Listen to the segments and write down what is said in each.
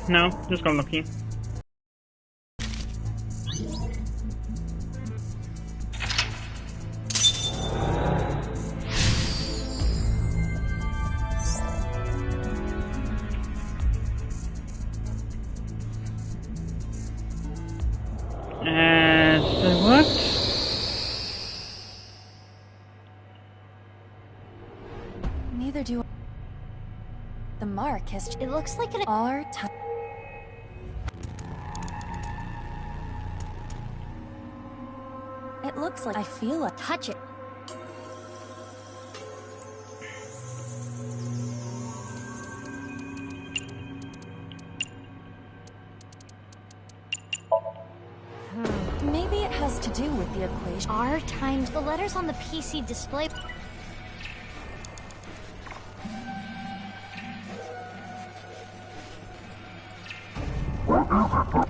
No, just got lucky. So what? Neither do I. The mark has. It looks like an R time. It looks like I feel a touch it. Maybe it has to do with the equation. R times the letters on the PC display.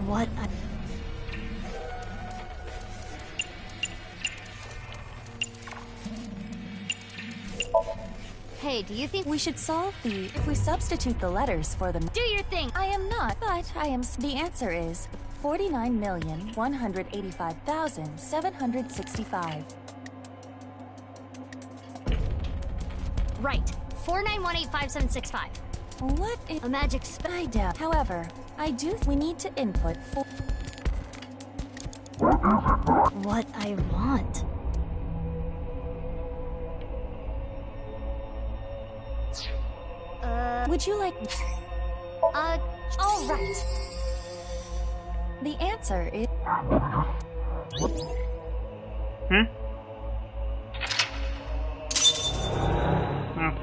What? Hey, do you think We should solve the... If we substitute the letters for them... do your thing? I am not, but I am... The answer is 49,185,765. Right. 4918575. What is... A magic I doubt. However, I do... We need to input for... What I want. Would you like... All right. The answer is... Hmm? Oh.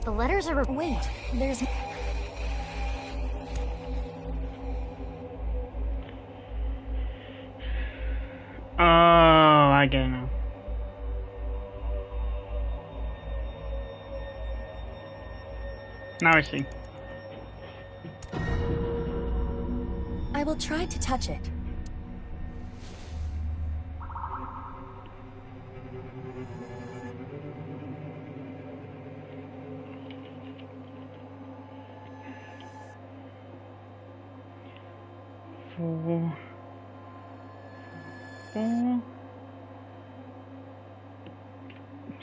The letters are... Wait, there's... Oh, I get it now. Now I see. I will try to touch it. Four.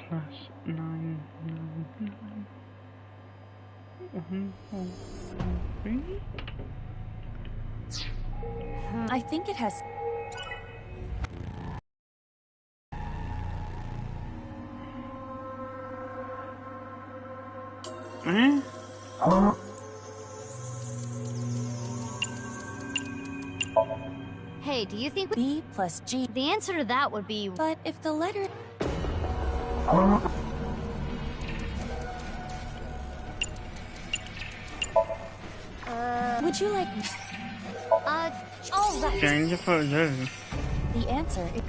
Plus 9. I think it has... Eh? Hey, do you think B plus G... the answer to that would be... But if the letter... Would you like... all right. Change the photo. The answer is...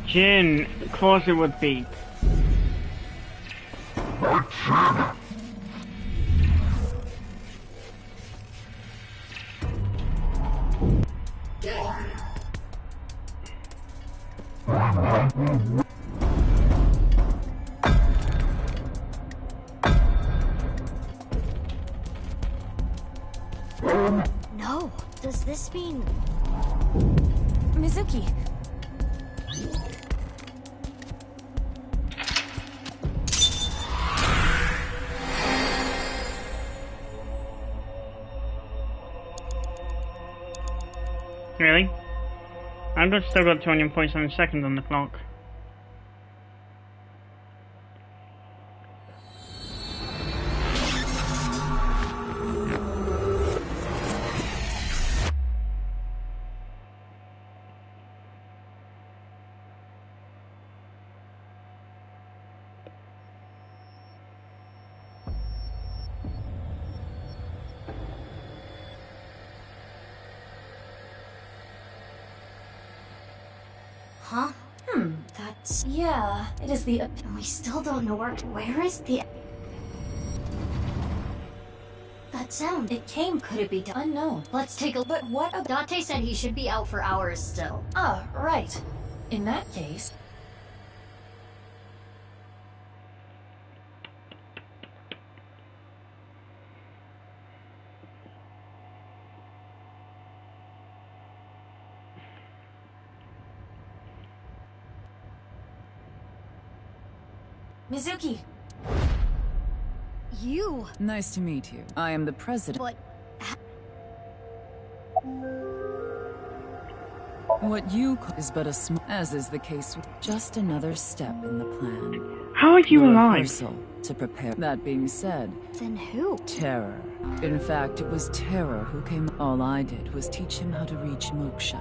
Jin, of course it would be. No. Does this mean... Mizuki. Really? I've still got 20.7 seconds on the clock. Huh? That's... Yeah, it is the... We still don't know where is the... That sound. It came... Could it be done? Unknown. Let's take a... But what about... Date said he should be out for hours still. Ah, right. In that case... Mizuki! You! Nice to meet you. I am the president. But... What you call is but a small, as is the case with just another step in the plan. How are you The alive? rehearsal to prepare. That being said, Then who? Terror. In fact, it was Terror who came. All I did was teach him how to reach moksha.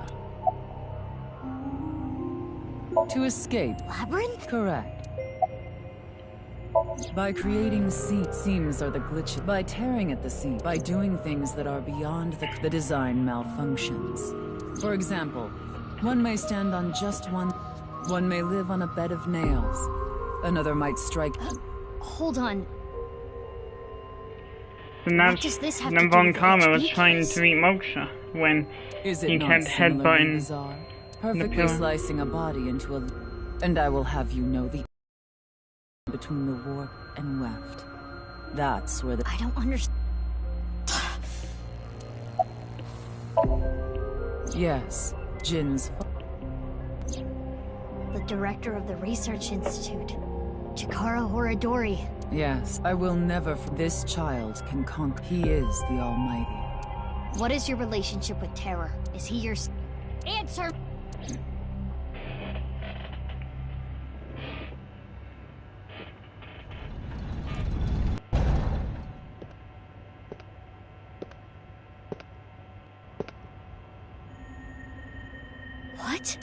To escape. Labyrinth? Correct. By creating seams are the glitches. By tearing at the seam. By doing things that are beyond the design malfunctions. For example, one may stand on just one. One may live on a bed of nails. Another might strike. Hold on. And What that's does this have to when do Von with Karma was HB trying case? to eat Moksha when Is he it not kept similarly headbutting bizarre? the Perfectly pillar. slicing a body into a... And I will have you know the... between the warp and weft. That's where the... I don't understand. Yes, Jin's... The director of the Research Institute, Chikara Horadori. Yes, I will never... This child can conquer. He is the Almighty. What is your relationship with Terror? Is he your... Answer! What?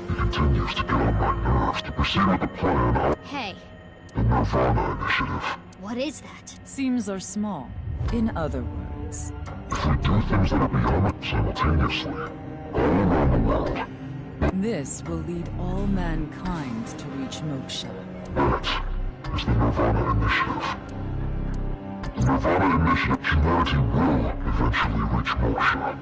He continues to get on my nerves. To proceed with the plan, Hey, the Nirvana Initiative. what is that? Seams are small. In other words, If we do things that are beyond it simultaneously, all around the world, this will lead all mankind to reach moksha. that is the Nirvana Initiative. The Nirvana Initiative, humanity will eventually reach moksha.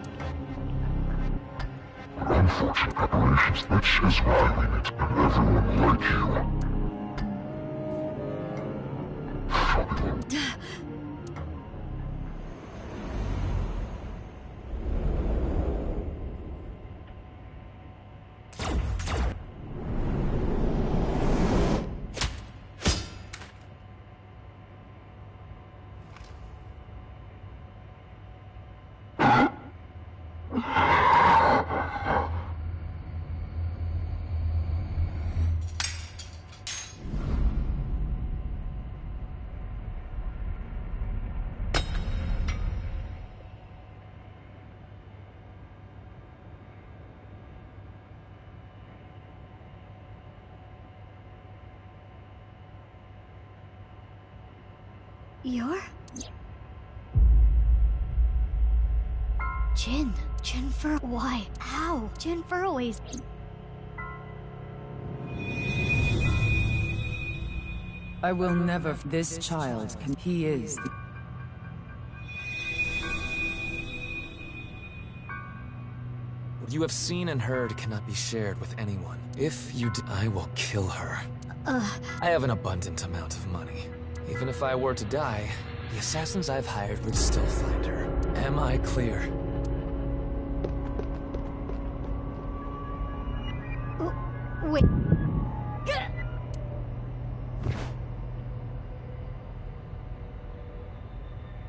But unfortunate preparations, which is why we need and everyone like you. You're... Jin. Jin Fur... Why? How? Jin Furways... I will never... This child can... He is the... What you have seen and heard cannot be shared with anyone. If you do, I will kill her. I have an abundant amount of money. Even if I were to die, the assassins I've hired would still find her. Am I clear? Wait...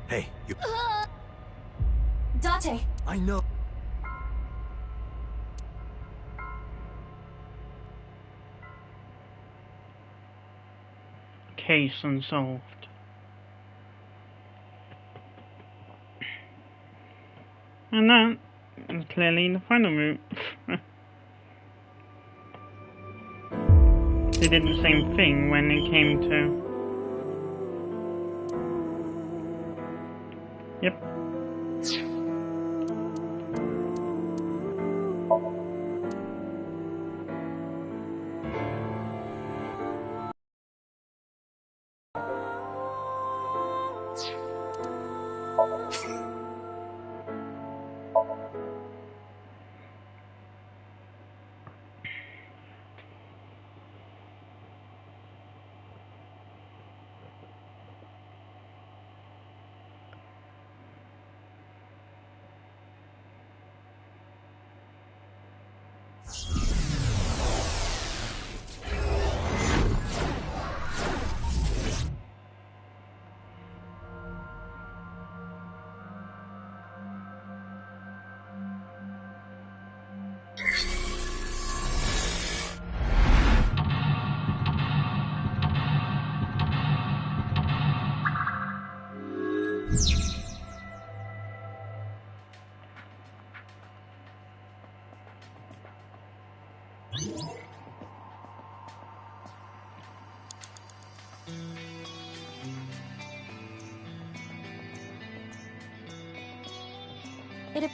Hey, you... Date! I know... Case unsolved. And that is clearly the final route. They did the same thing when it came to... Yep. It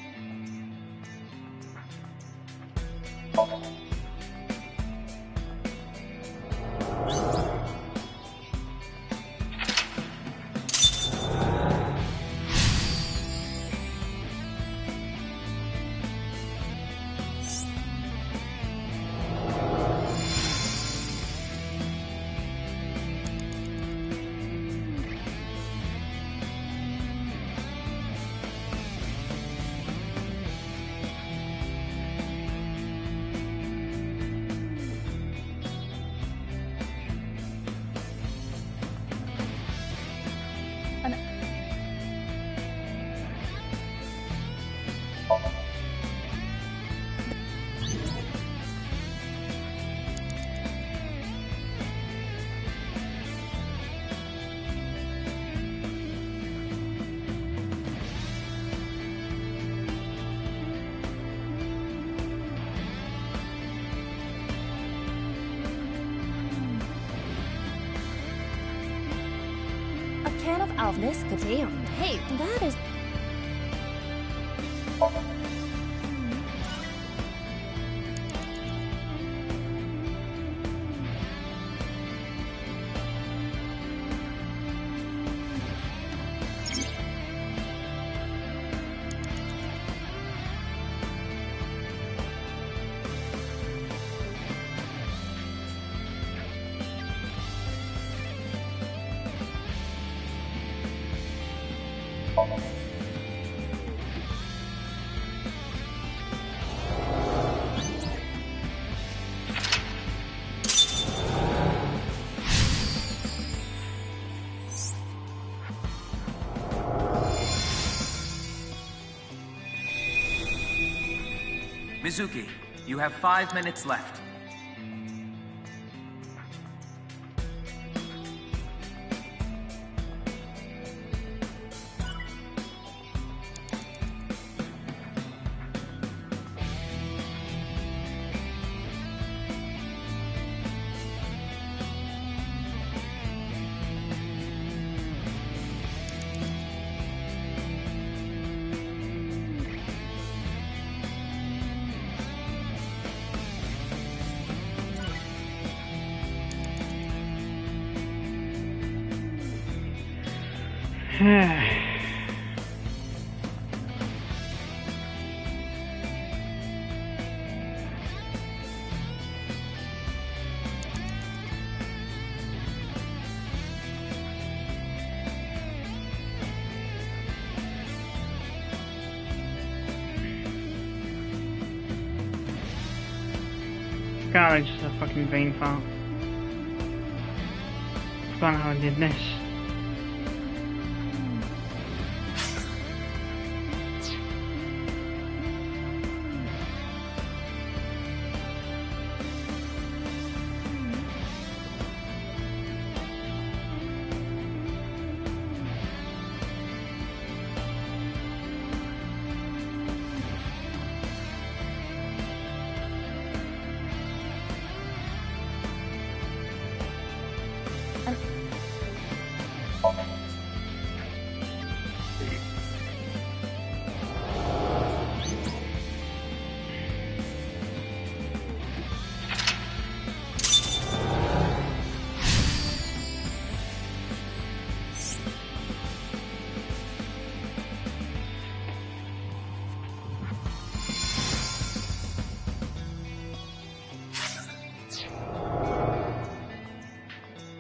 a can of Alvinus could damn. Hey, that is. Mizuki, you have 5 minutes left. God, that's just a fucking brain fart. Forgot how I did this.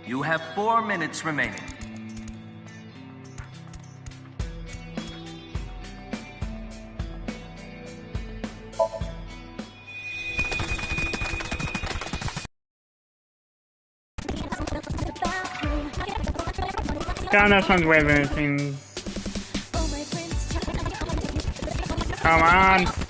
You have 4 minutes remaining. God, that sounds way better than... Come on!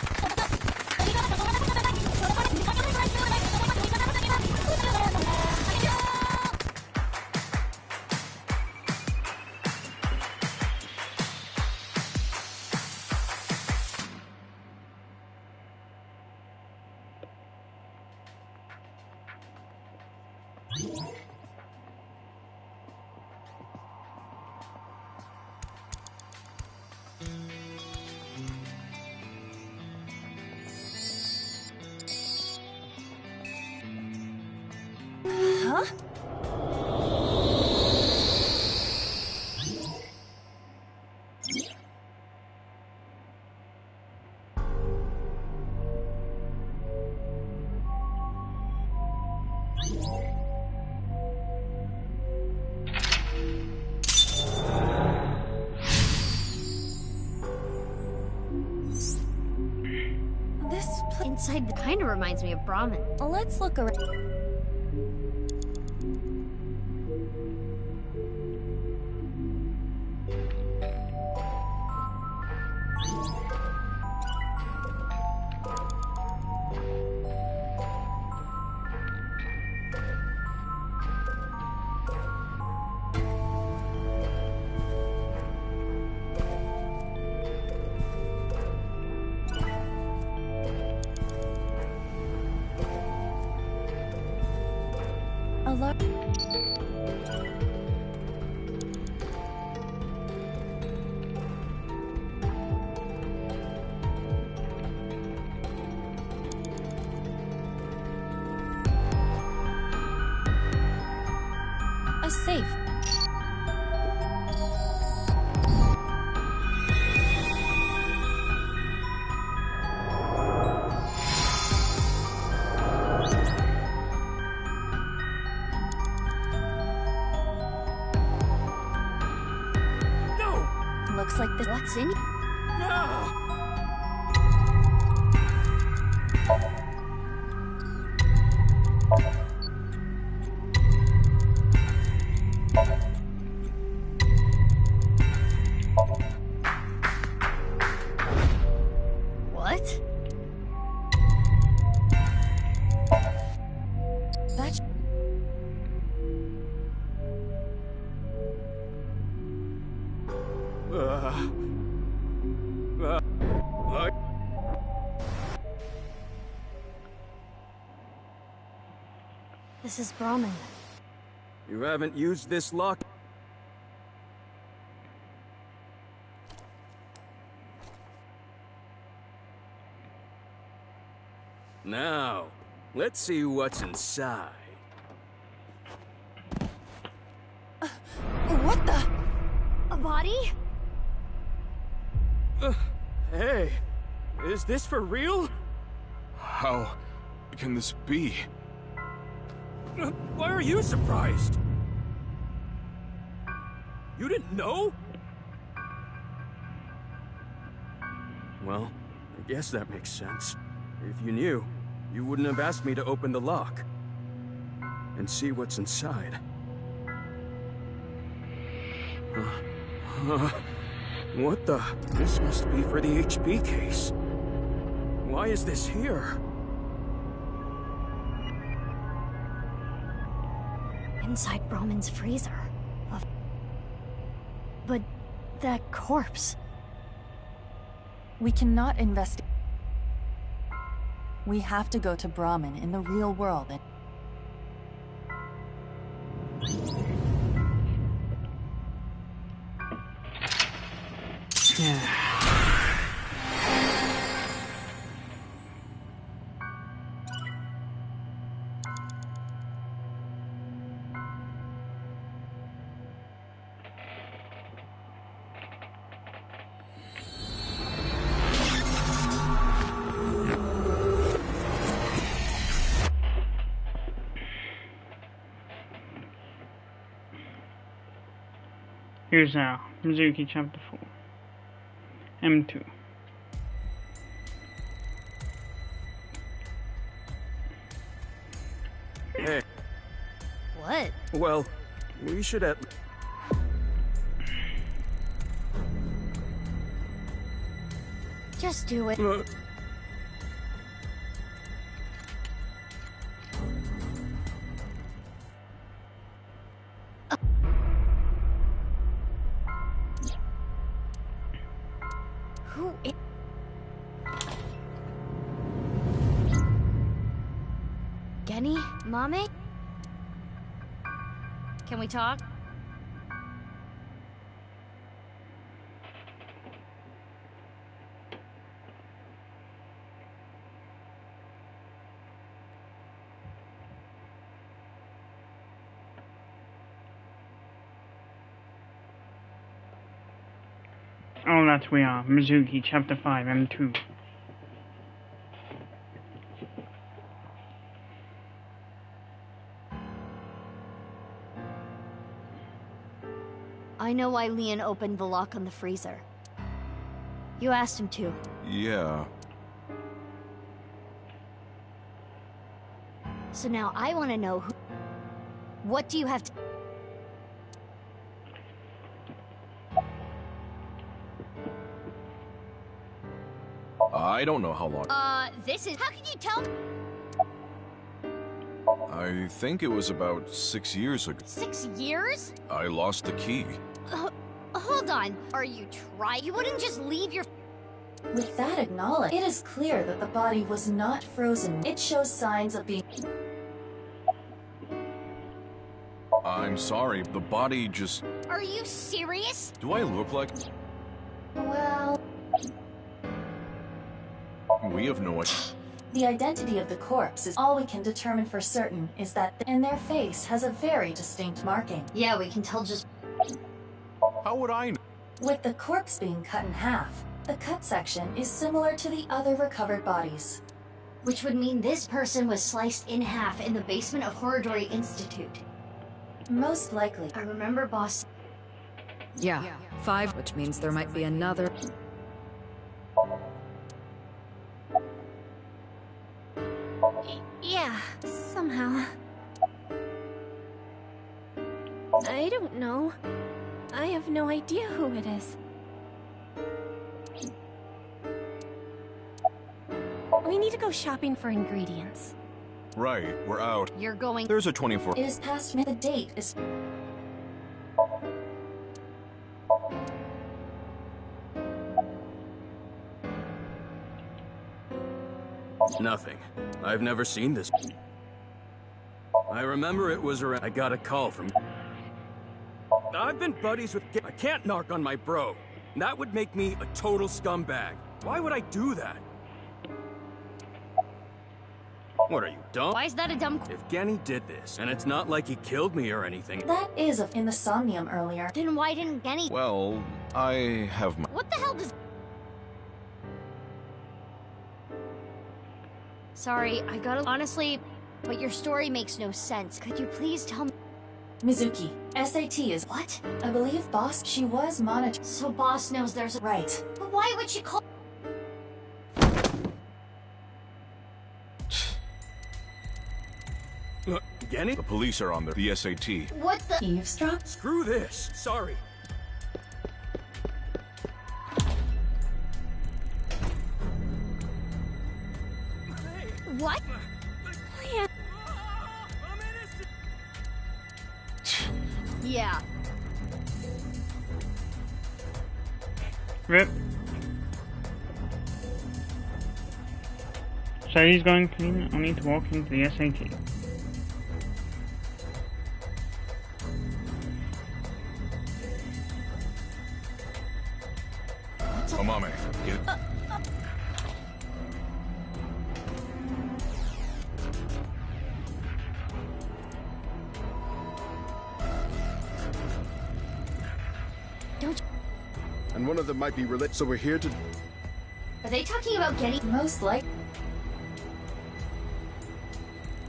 Huh? Inside kind of reminds me of Brahmin. Let's look around. A safe. Looks like the what's in? What? That's This is Brahmin. You haven't used this lock? Now, let's see what's inside. what the? A body? Hey, is this for real? How can this be? Why are you surprised? You didn't know? Well, I guess that makes sense. If you knew, you wouldn't have asked me to open the lock and see what's inside. What the? This must be for the HP case. Why is this here? Inside Brahmin's freezer. But that corpse. We cannot investigate. We have to go to Brahmin in the real world and Here's our Mizuki Chapter 4. M2. Hey. What? Well, we should at... Just do it. Who is... Genny? Mame? Can we talk? Oh, that we are. Mizuki, Chapter 5, M2. I know why Leon opened the lock on the freezer. You asked him to. Yeah. So now I want to know who... What do you have to... I don't know how long. This is... How can you tell? I think it was about 6 years ago. 6 years? I lost the key. Hold on. Are you trying? You wouldn't just leave your... With that acknowledged, it is clear that the body was not frozen. It shows signs of being... I'm sorry, the body just... Are you serious? Do I look like... Well... We have no idea. The identity of the corpse is all we can determine for certain is that and their face has a very distinct marking. Yeah, we can tell just... How would I know? With the corpse being cut in half, the cut section is similar to the other recovered bodies. Which would mean this person was sliced in half in the basement of Horridori Institute. Most likely. I remember boss... Yeah, 5, which means there might be another. Yeah, somehow. I don't know. I have no idea who it is. We need to go shopping for ingredients. Right, we're out. You're going... There's a 24. It is past the date is... Nothing. I've never seen this. I remember it was around... I got a call from... I've been buddies with... I can't narc on my bro. That would make me a total scumbag. Why would I do that? What are you, dumb? Why is that a dumb... If Genny did this, and it's not like he killed me or anything... That is in the Somnium earlier. Then why didn't Genny... Well, I have my... What the hell does... Sorry, I gotta... Honestly, but your story makes no sense. Could you please tell me... Mizuki, SAT is... What? I believe boss, she was monitored. So boss knows there's a... Right. But why would she call... Genny? The police are on the SAT. What the... Eavesdrop? Screw this. Sorry. What? I'm innocent. Yeah. Rip. So he's going clean, only to walk into the SAT. Amame, get... Don't... And one of them might be related, so we're here to... Are they talking about Genny? Most like...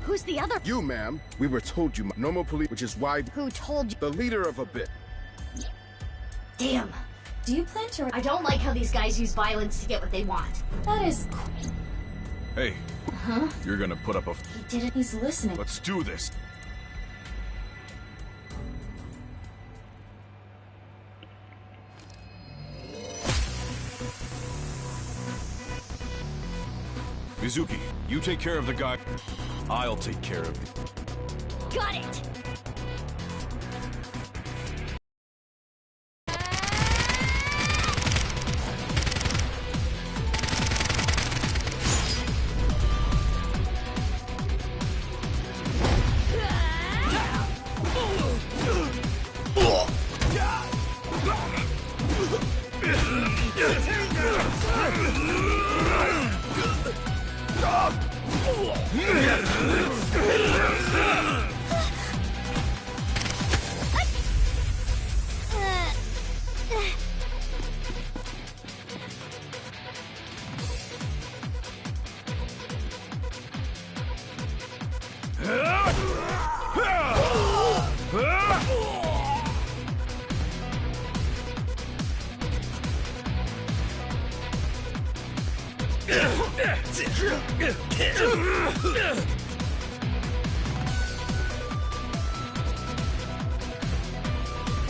Who's the other... You, ma'am. We were told you, normal police, which is why... Who told you? The leader of a bit. Damn. Do you plan to... I don't like how these guys use violence to get what they want. That is... Hey, Huh? you're gonna put up a... He didn't... He's listening. Let's do this. Mizuki, you take care of the guy. I'll take care of it. Got it!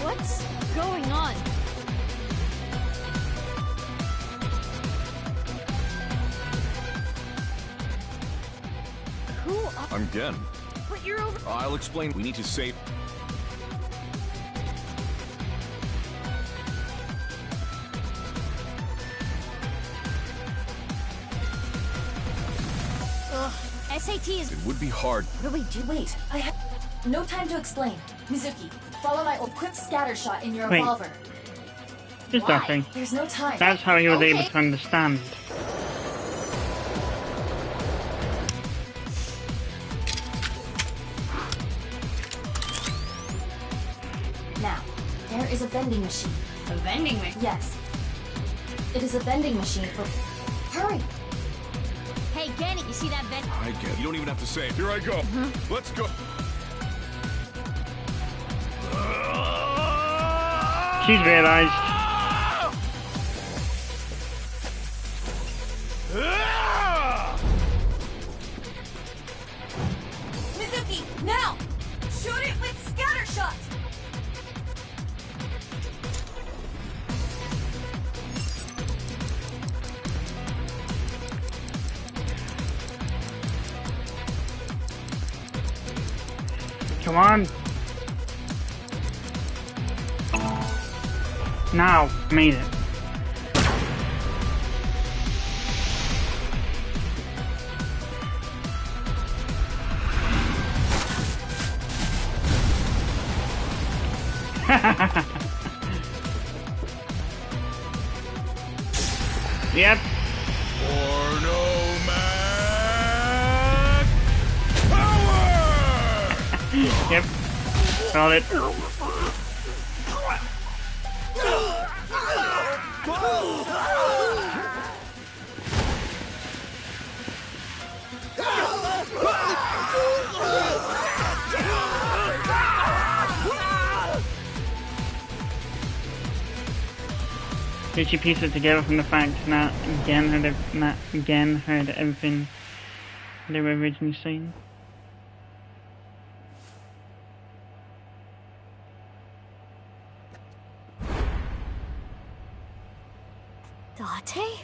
What's going on? Who are... I'm Gen. But you're over... I'll explain. We need to save... Ugh. SATs. It would be hard. What do we do? Wait, I have no time to explain. Mizuki, follow my quick scatter shot in your Wait. revolver. Just Why? nothing. There's no time. That's how he was Okay. able to understand. Now, there is a vending machine. A vending machine? Yes. It is a vending machine for... Hurry! Hey, Genny, you see that vent? I get it. You don't even have to say it. Here I go. Let's go. She's realized. Mizuki, now! Shoot it with scatter shot! Come on. Now, made it. Yep. Ornomac power! Yep. Got it. Did she piece it together from the fact that Gen heard everything they were originally saying? Date?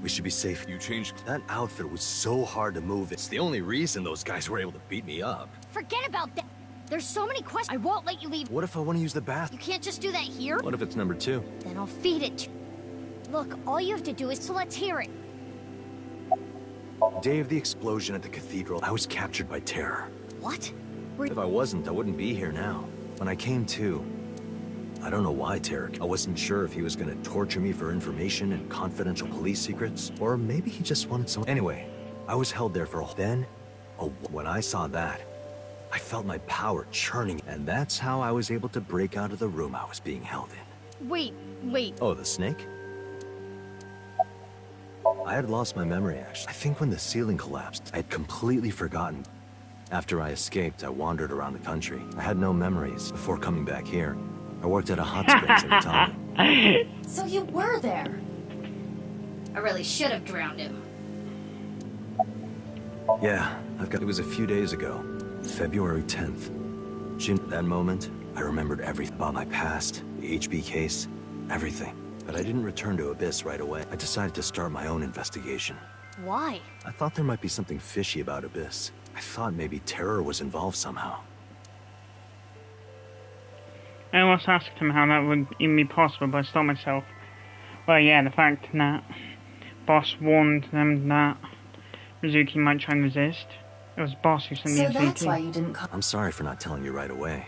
We should be safe. You changed. That outfit was so hard to move. It's the only reason those guys were able to beat me up. Forget about that. There's so many questions. I won't let you leave. What if I want to use the bath? You can't just do that here. What if it's number 2? Then I'll feed it to you. Look, all you have to do is... So let's hear it. Day of the explosion at the cathedral, I was captured by terror. What? If I wasn't, I wouldn't be here now. When I came to, I don't know why terror. I wasn't sure if he was gonna torture me for information and confidential police secrets, or maybe he just wanted some... Anyway, I was held there for a... Then, when I saw that, I felt my power churning, and that's how I was able to break out of the room I was being held in. Wait. Oh, the snake? I had lost my memory, actually. I think when the ceiling collapsed, I had completely forgotten. After I escaped, I wandered around the country. I had no memories before coming back here. I worked at a hot springs in the town. So you were there! I really should have drowned him. Yeah, it was a few days ago. February 10th. That moment, I remembered everything about my past, the HB case, everything. But I didn't return to Abyss right away. I decided to start my own investigation. Why? I thought there might be something fishy about Abyss. I thought maybe Terror was involved somehow. I almost asked him how that would even be possible, but I stopped myself. Well, yeah, the fact that Boss warned them that Mizuki might try and resist. It was Boss who sent the SCP. So that's why you didn't call. I'm sorry for not telling you right away.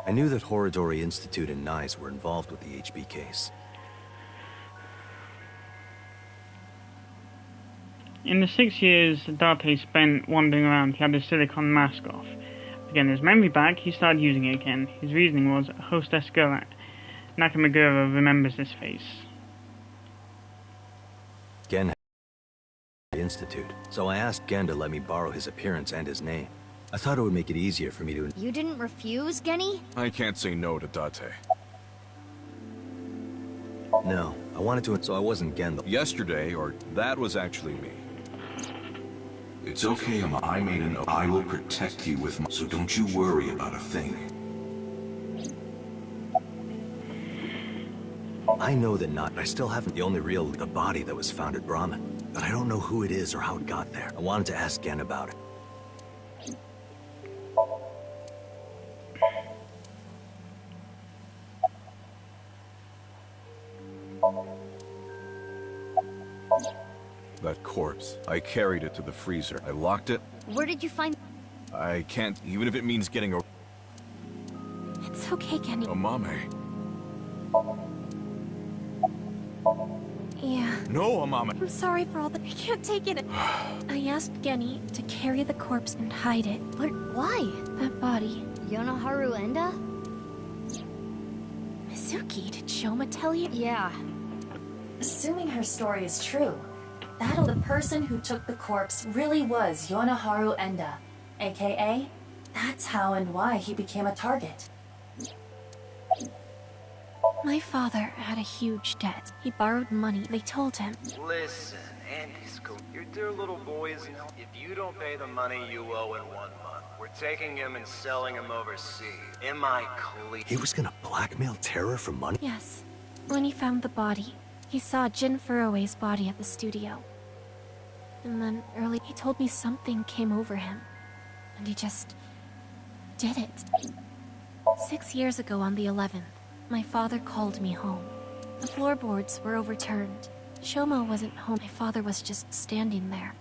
I knew that Horodori Institute and NICE were involved with the HB case. In the 6 years Date spent wandering around, he had his silicone mask off. To get his memory back, he started using it again. His reasoning was, a hostess girl at Nakamagura remembers this face. Gen had the Institute, so I asked Gen to let me borrow his appearance and his name. I thought it would make it easier for me to... You didn't refuse, Genny? I can't say no to Date. No, I wanted to, so I wasn't Gen though. Yesterday, or that was actually me. It's okay, Emma. I made an oath. I will protect you with my... So don't you worry about a thing. I know that not. I still haven't the only real... the body that was found at Brahman. But I don't know who it is or how it got there. I wanted to ask Gen about it. That corpse. I carried it to the freezer. I locked it. Where did you find... I can't, even if it means getting a... It's okay, Genny. Amame. Yeah. No, Amame. I'm sorry for all the... I can't take it. I asked Genny to carry the corpse and hide it. But why? That body. Yonoharu Enda? Mizuki, did Shoma tell you? Yeah. Assuming her story is true, the person who took the corpse really was Yonoharu Enda, aka, that's how and why he became a target. My father had a huge debt. He borrowed money. They told him. Listen, Andy's cool. Your dear little boy is... If you don't pay the money you owe in 1 month, we're taking him and selling him overseas. Am I clear? He was gonna blackmail Terror for money? Yes. When he found the body, he saw Jin Furue's body at the studio. And then early, he told me something came over him. And he just... did it. 6 years ago on the 11th, my father called me home. The floorboards were overturned. Shoma wasn't home. My father was just standing there.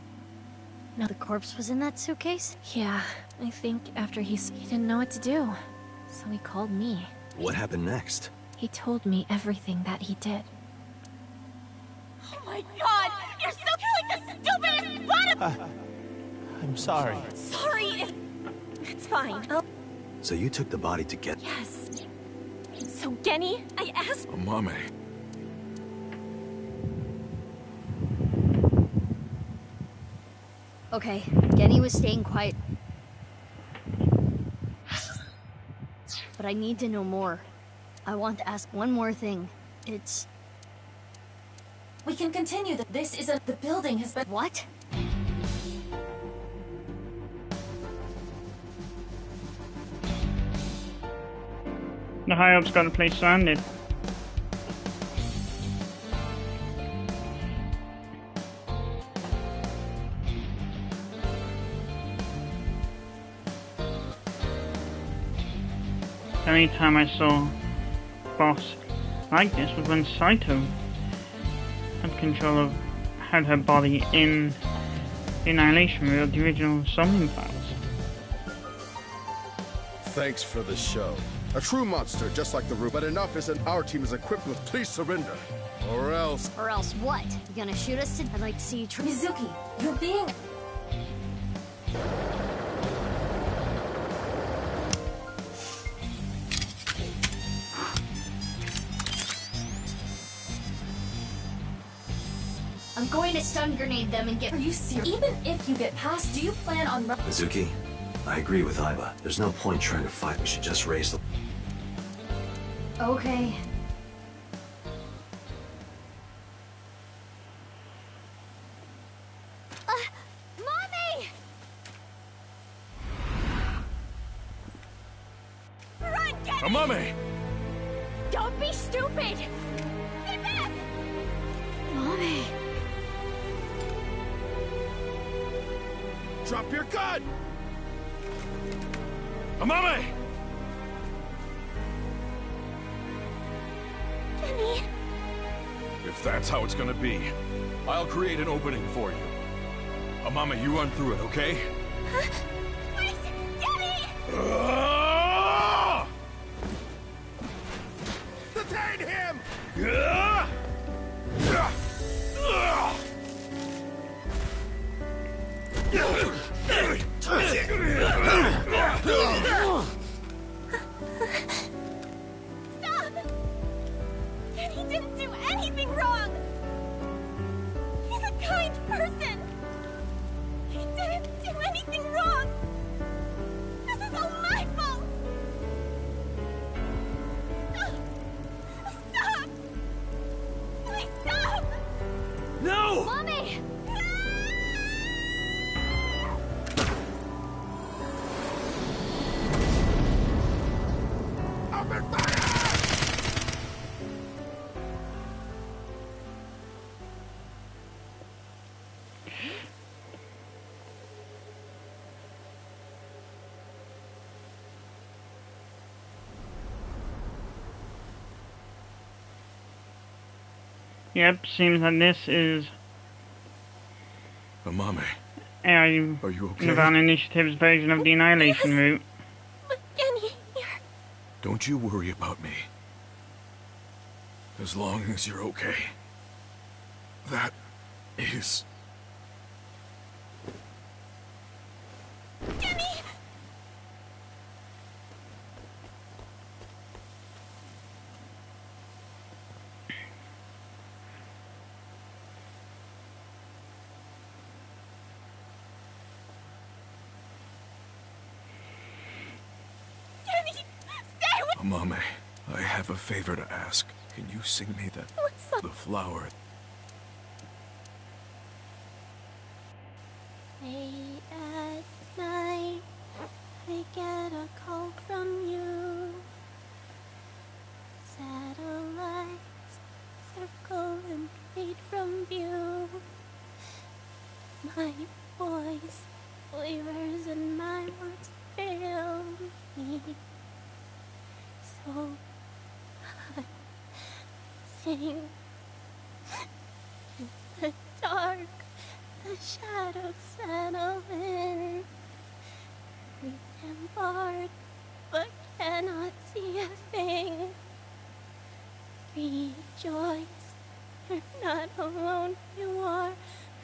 No, the corpse was in that suitcase? Yeah, I think after he didn't know what to do. So he called me. What happened next? He told me everything that he did. Oh my god! You're like the stupidest bottom! I'm sorry. Sorry, it's fine. So you took the body to get... Yes. So, Genny, I asked... Amame. Okay, Genny was staying quiet. But I need to know more. I want to ask one more thing. It's... We can continue. This isn't... The building has been... What? The high-ups got the place surrounded. The only time I saw Boss like this was when Saito had her body in the Annihilation Reel, the original Somnium files. Thanks for the show. A true monster, just like the room. But enough isn't. Our team is equipped with. Please surrender, or else. Or else what? You gonna shoot us? I'd like to see you try. Mizuki, you're being. I'm going to stun grenade them and get... Are you serious? Even if you get past, do you plan on... Mizuki, I agree with Aiba. There's no point trying to fight. We should just raise the... Okay. Mommy! Run, Genny! Amame! Don't be stupid! Get back! Mommy. Drop your gun! Amame! Kenny! If that's how it's gonna be, I'll create an opening for you. Amame, you run through it, okay? Huh? Wait! Kenny! Detain him! Stop! Kenny didn't do anything wrong! He's a kind person! He didn't do anything wrong! This is all my fault! Stop! Stop! Please stop! No! Mommy! Open fire! Yep, seems that this is Amame, a are you okay? Nirvana Initiative's version of the Annihilation route. But Kenny, you're... Don't you worry about me. As long as you're okay. That is... Kenny! Amame, I have a favor to ask. Can you sing me that? What's that? The flower. Late at night, I get a call from you. Satellites circle and fade from view. My voice wavers and my words fail me. So I sing in the dark. The shadows settle in. We embark, but cannot see a thing. Rejoice, you're not alone. You are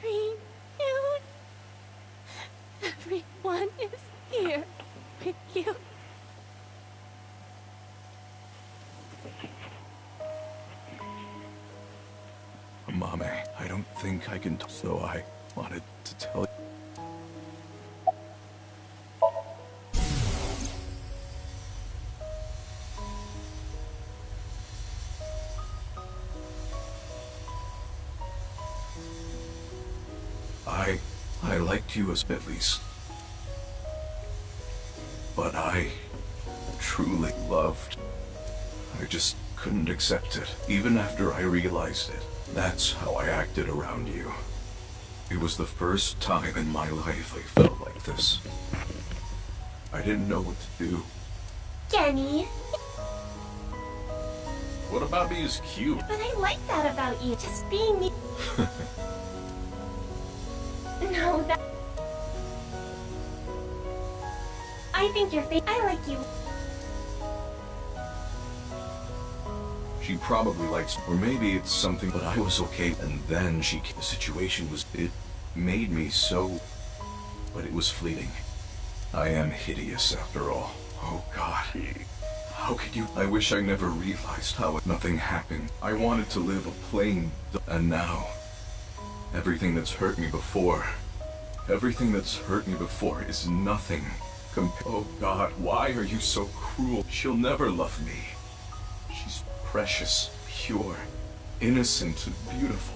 renewed. Everyone is here with you. Amame, I don't think I can so I wanted to tell you. I liked you as at least. But I truly loved. I just couldn't accept it, even after I realized it. That's how I acted around you. It was the first time in my life I felt like this. I didn't know what to do. Kenny. What about me is cute? But I like that about you, just being me. No, that... I think you're fake. I like you. She probably likes, or maybe it's something, but I was okay. And then the situation was, it made me so, but it was fleeting. I am hideous after all. Oh God. How could you? I wish I never realized how nothing happened. I wanted to live a plain, and now, everything that's hurt me before is nothing. Oh God, why are you so cruel? She'll never love me. She's precious, pure, innocent, and beautiful.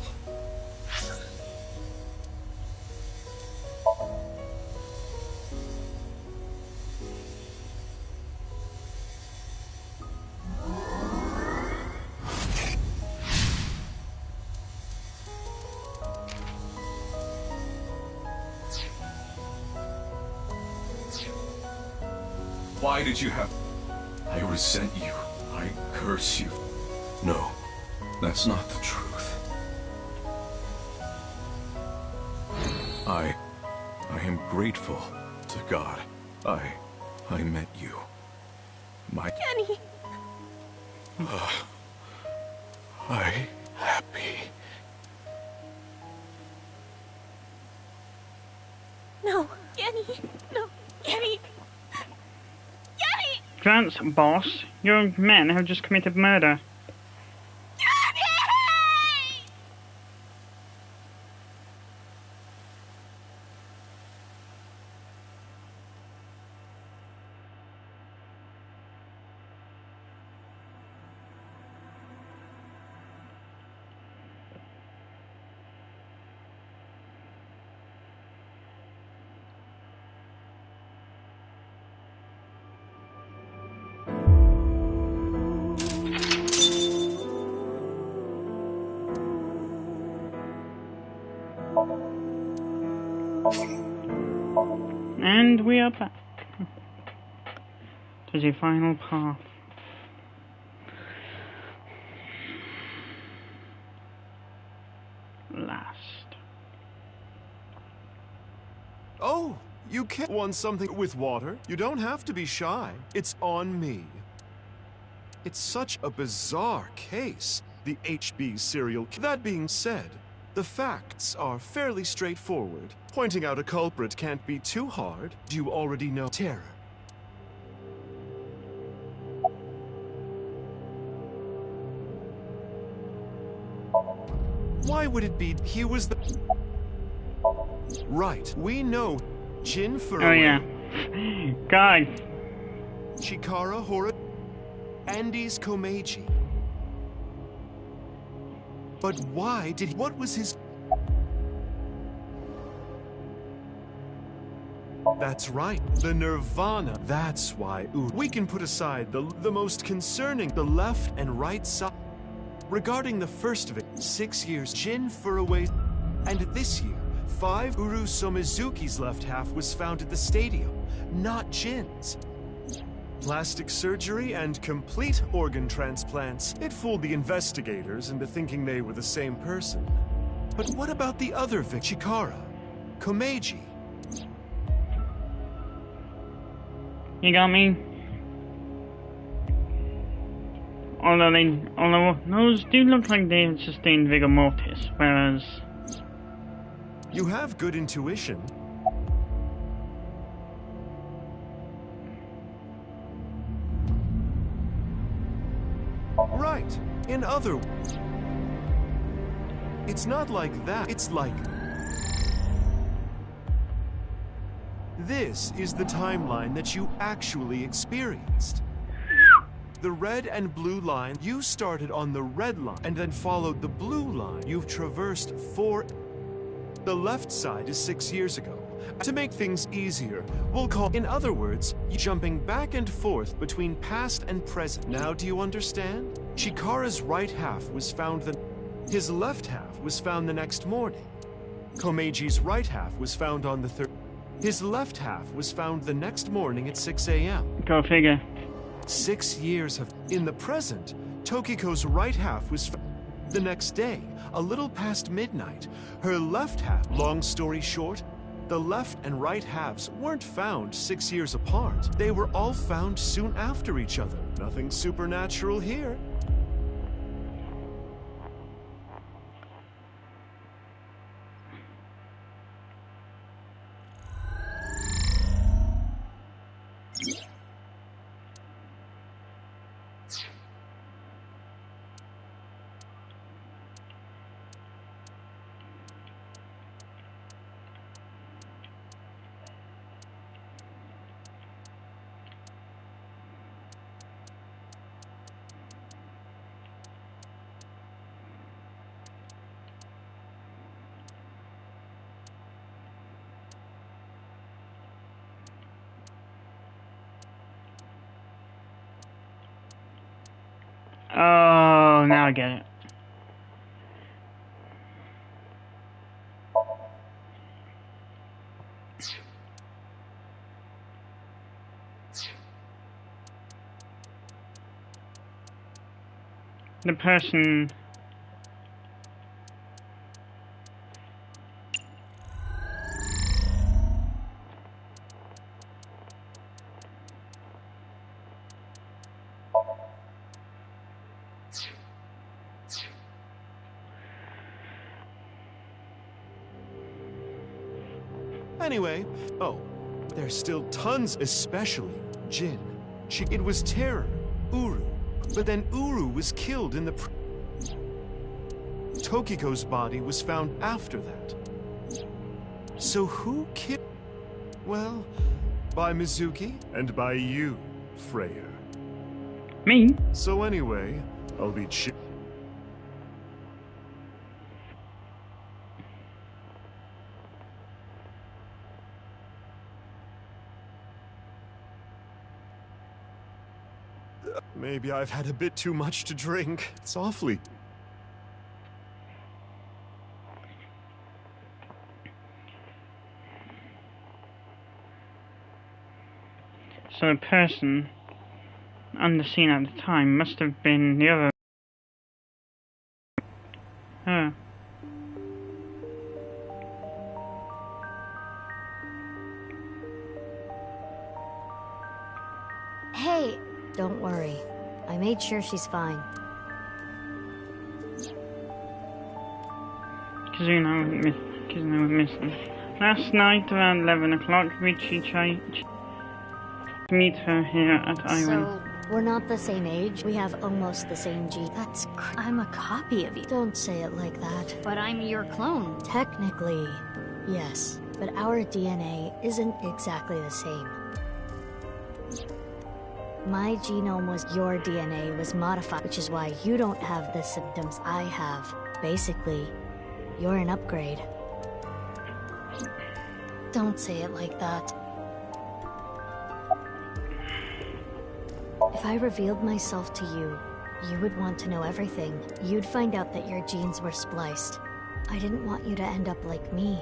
Why did you have... I resent you. I curse you. No, that's not the truth. I am grateful to God. I met you. My... Kenny! I happy. No, Kenny! No, Kenny! Kenny! Grant's boss, your men have just committed murder. And we are back to the final path. Last. Oh, you can't want something with water? You don't have to be shy. It's on me. It's such a bizarre case, the HB serial. That being said, the facts are fairly straightforward. Pointing out a culprit can't be too hard. You already know terror. Why would it be he was the... Right, we know Jin Furue. Oh yeah. God. Chikara Hora... Andes Komeiji. But why did he... What was his... That's right, the Nirvana. That's why, we can put aside the most concerning, the left and right side. Regarding the first of it, 6 years, Jin Furue, and this year, 5 Uru Somizuki's left half was found at the stadium, not Jin's. Plastic surgery and complete organ transplants. It fooled the investigators into thinking they were the same person. But what about the other Chikara? Komeiji? You got me? Although those do look like they have sustained vigor mortis, whereas... You have good intuition. Right. In other words, it's not like that. It's like... This is the timeline that you actually experienced. The red and blue line, you started on the red line and then followed the blue line. You've traversed 4... The left side is 6 years ago. To make things easier, we'll call... In other words, jumping back and forth between past and present. Now do you understand? Chikara's right half was found His left half was found the next morning. Komeiji's right half was found on the third... His left half was found the next morning at 6 a.m. Go figure. 6 years have... In the present, Tokiko's right half was found the next day, a little past midnight. Her left half... Long story short, the left and right halves weren't found 6 years apart. They were all found soon after each other. Nothing supernatural here. Oh, now I get it. the person. Anyway, oh, there's still tons, especially Jin. It was Terror, Uru. But then Uru was killed in the... Tokiko's body was found after that. So who killed... Well, by Mizuki and by you, Freya. Me? So anyway, I'll be Maybe I've had a bit too much to drink. It's awfully... So the person on the scene at the time must have been the other. Her. Hey, don't worry. I made sure she's fine. Kazuna was missing. Last night around 11 o'clock, Richie tried to meet her here at Iwan. So, we're not the same age? We have almost the same gene. I'm a copy of you. Don't say it like that. But I'm your clone. Technically, yes. But our DNA isn't exactly the same. My genome your DNA was modified, which is why you don't have the symptoms I have. Basically, you're an upgrade. Don't say it like that. If I revealed myself to you, you would want to know everything. You'd find out that your genes were spliced. I didn't want you to end up like me.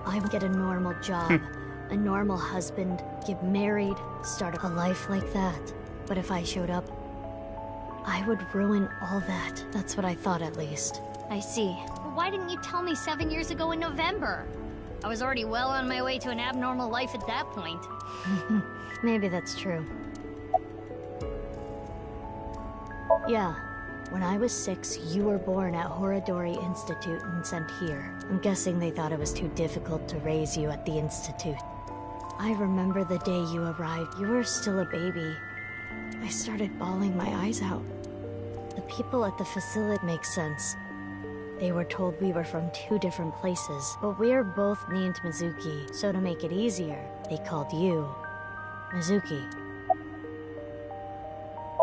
I would get a normal job, a normal husband, get married, start a life like that. But if I showed up, I would ruin all that. That's what I thought, at least. I see. But why didn't you tell me 7 years ago in November? I was already well on my way to an abnormal life at that point. Maybe that's true. Yeah. When I was 6, you were born at Horodori Institute and sent here. I'm guessing they thought it was too difficult to raise you at the Institute. I remember the day you arrived. You were still a baby. I started bawling my eyes out. The people at the facility make sense. They were told we were from 2 different places, but we're both named Mizuki, so to make it easier, they called you Mizuki.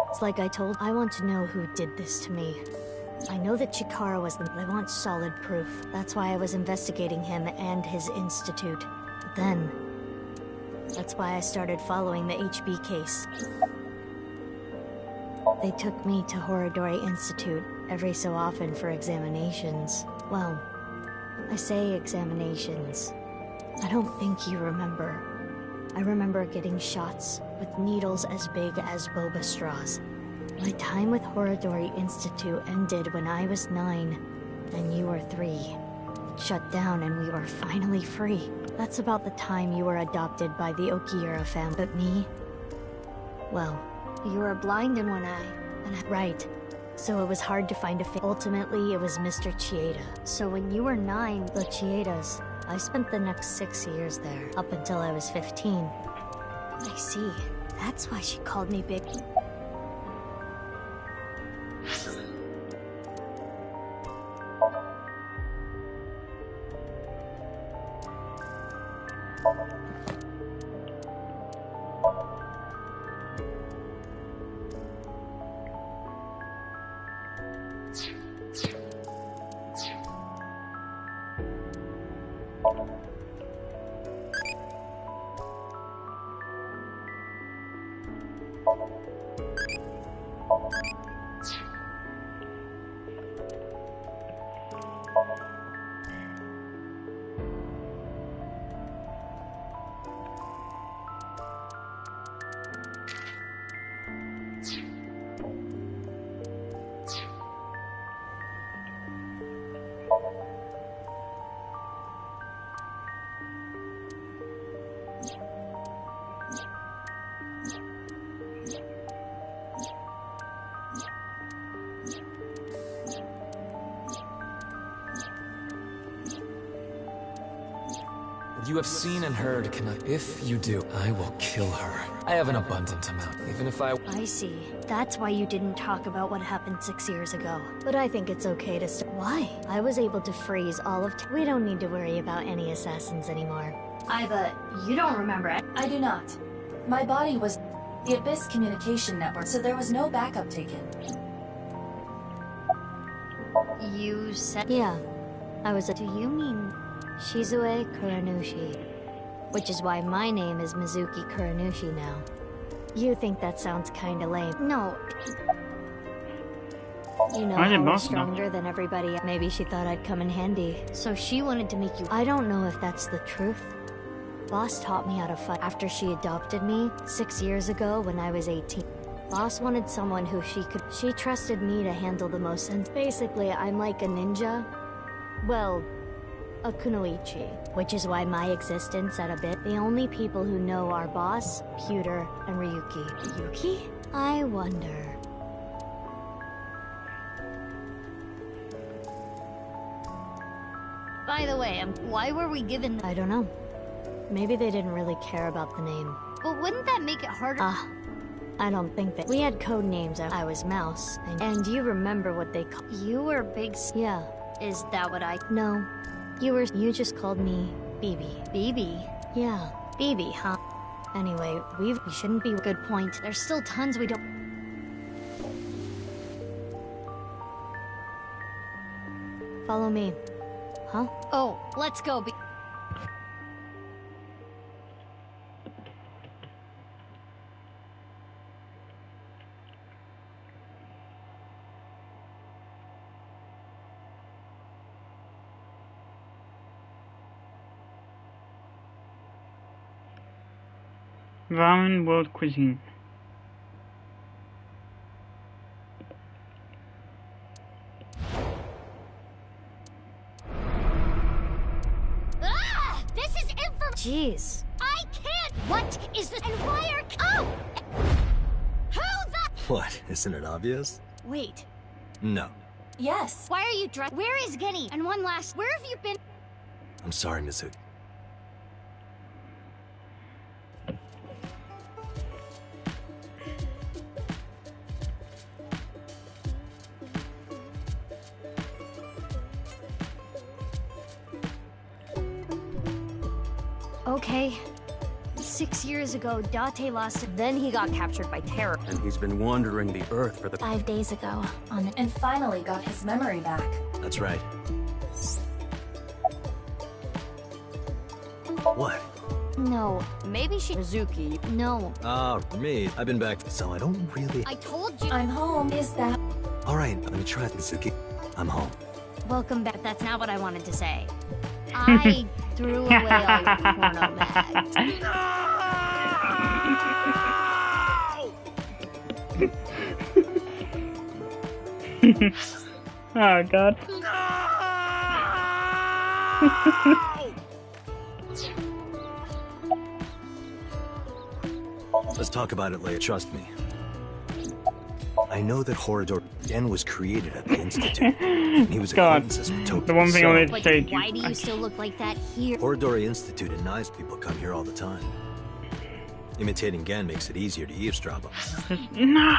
It's like I told, I want to know who did this to me. I know that Chikara was the... I want solid proof. That's why I was investigating him and his institute. But then... that's why I started following the HB case. They took me to Horodori Institute every so often for examinations. Well, I say examinations. I don't think you remember. I remember getting shots with needles as big as boba straws. My time with Horodori Institute ended when I was 9, and you were 3. It shut down and we were finally free. That's about the time you were adopted by the Okiura family. But me? Well, you were blind in one eye, and right. So it was hard to find a fit. Ultimately, it was Mr. Chieda. So when you were 9, the Chiedas, I spent the next 6 years there, up until I was 15. I see. That's why she called me Big. What you have seen and heard cannot... If you do, I will kill her. I have an abundant amount, even if I see. That's why you didn't talk about what happened 6 years ago. But I think it's okay to Why? I was able to freeze all of We don't need to worry about any assassins anymore. You don't remember it? I do not. My body was the Abyss communication network, so there was no backup taken. You said... Yeah. Do you mean Shizue Kuranushi? Which is why my name is Mizuki Kuranushi now. You think that sounds kinda lame. No. You know how we're stronger than everybody. Maybe she thought I'd come in handy. So she wanted to make you... I don't know if that's the truth. Boss taught me how to fight after she adopted me 6 years ago when I was 18. Boss wanted someone who she trusted me to handle the most, and basically I'm like a ninja. Well, a kunoichi, which is why my existence at Abyss. The only people who know are Boss, Pewter, and Ryuki. Ryuki? I wonder. By the way, why were we given... I don't know. Maybe they didn't really care about the name. But wouldn't that make it harder? I don't think that... We had code names. I was Mouse. And you remember what they called... You were Big... Yeah. Is that what I... No. You just called me BB. BB? Yeah. BB, huh? Anyway, we shouldn't be... Good point. There's still tons we don't... Follow me. Huh? Oh, let's go. Ramen World Cuisine. This is Jeez. I can't! What is this? And why are... Oh! Who the... What? Isn't it obvious? Wait. No. Yes. Why are you dressed? Where is Genny? And one last... Where have you been? I'm sorry, Mizuki. Okay. 6 years ago, Date lost, then he got captured by terror. And he's been wandering the Earth for 5 days ago, and finally got his memory back. That's right. What? No, maybe she... Mizuki. No. For me, I've been back, so I don't really... I told you... I'm home. Is that... Alright, let me try it, Mizuki. I'm home. Welcome back. That's not what I wanted to say. I threw away all your porno mags. Oh god. Let's talk about it later, trust me. I know that Horador again was created at the Institute. He was acquaintances with Tokyo. The one thing I wanted to say to you. Why do you still look like that here? Horadori Institute and nice people come here all the time. Imitating Gen makes it easier to eavesdrop on. No.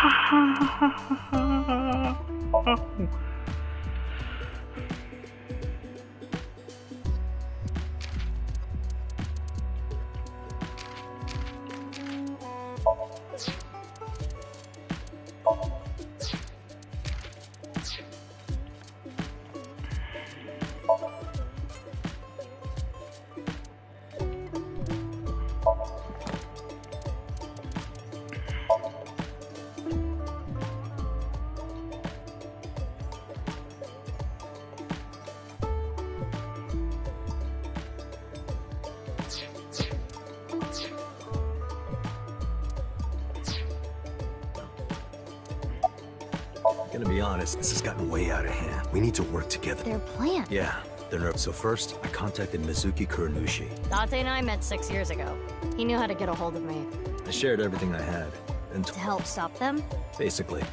I'm gonna be honest, this has gotten way out of hand. We need to work together. Their plan? Yeah, they're nervous. So first, I contacted Mizuki Kuranushi. Date and I met 6 years ago. He knew how to get a hold of me. I shared everything I had. And to help stop them? Basically.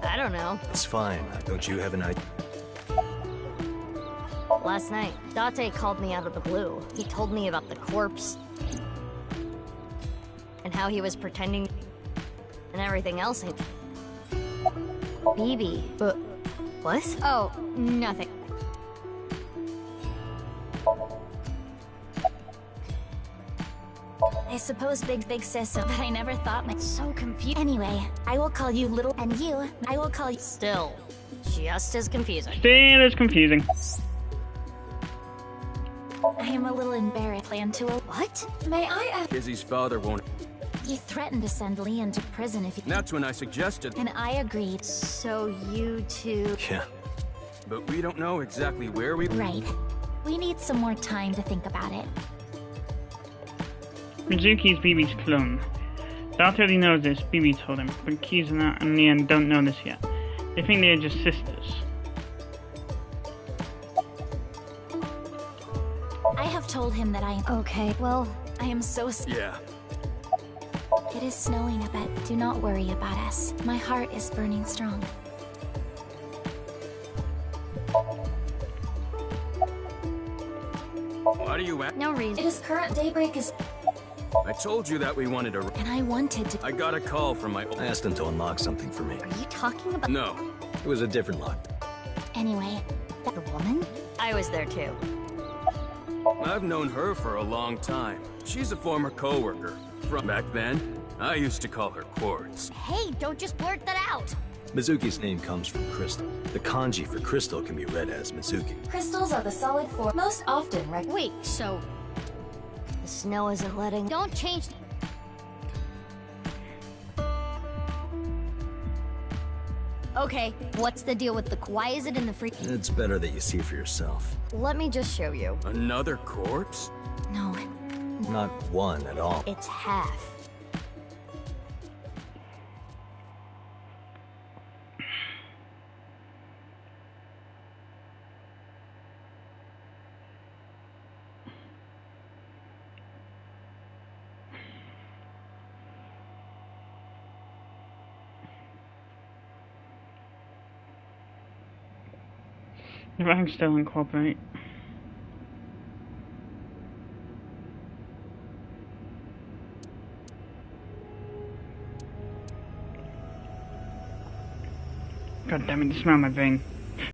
I don't know. know? It's fine. Don't you have an idea? Last night, Date called me out of the blue. He told me about the corpse. And how he was pretending... and everything else. BB. But... what? Oh, nothing. I suppose big sis, but I never thought my so confused. Anyway, I will call you little, and you, I will call you. Still, just as confusing. Still as confusing. I am a little embarrassed. Plan to a what? May I ask? Izzy's father won't. He threatened to send Leon to prison if he. That's when I suggested. And I agreed. So you two. Yeah. But we don't know exactly where we. Right. We need some more time to think about it. Mizuki's BB's clone. Date already knows this, BB told him, but Kizuna and Leon don't know this yet. They think they are just sisters. I have told him that I am. Okay, well, I am so. Yeah. It is snowing a bit. Do not worry about us. My heart is burning strong. Why do you act? no reason. It is current daybreak is. I told you that we wanted to. And I wanted to. I got a call from my. I asked him to unlock something for me. Are you talking about? No. It was a different lock. Anyway, The woman? I was there too. I've known her for a long time. She's a former co-worker. From back then, I used to call her Quartz. Hey, don't just blurt that out! Mizuki's name comes from crystal. The kanji for crystal can be read as Mizuki. crystals are the solid form most often, right? Wait, so... the snow isn't letting... Don't change... Okay, what's the deal with the... why is it in the free... It's better that you see for yourself. Let me just show you. Another corpse? No. Not one at all. It's half. If I can still incorporate. God damn it, the smell of my brain.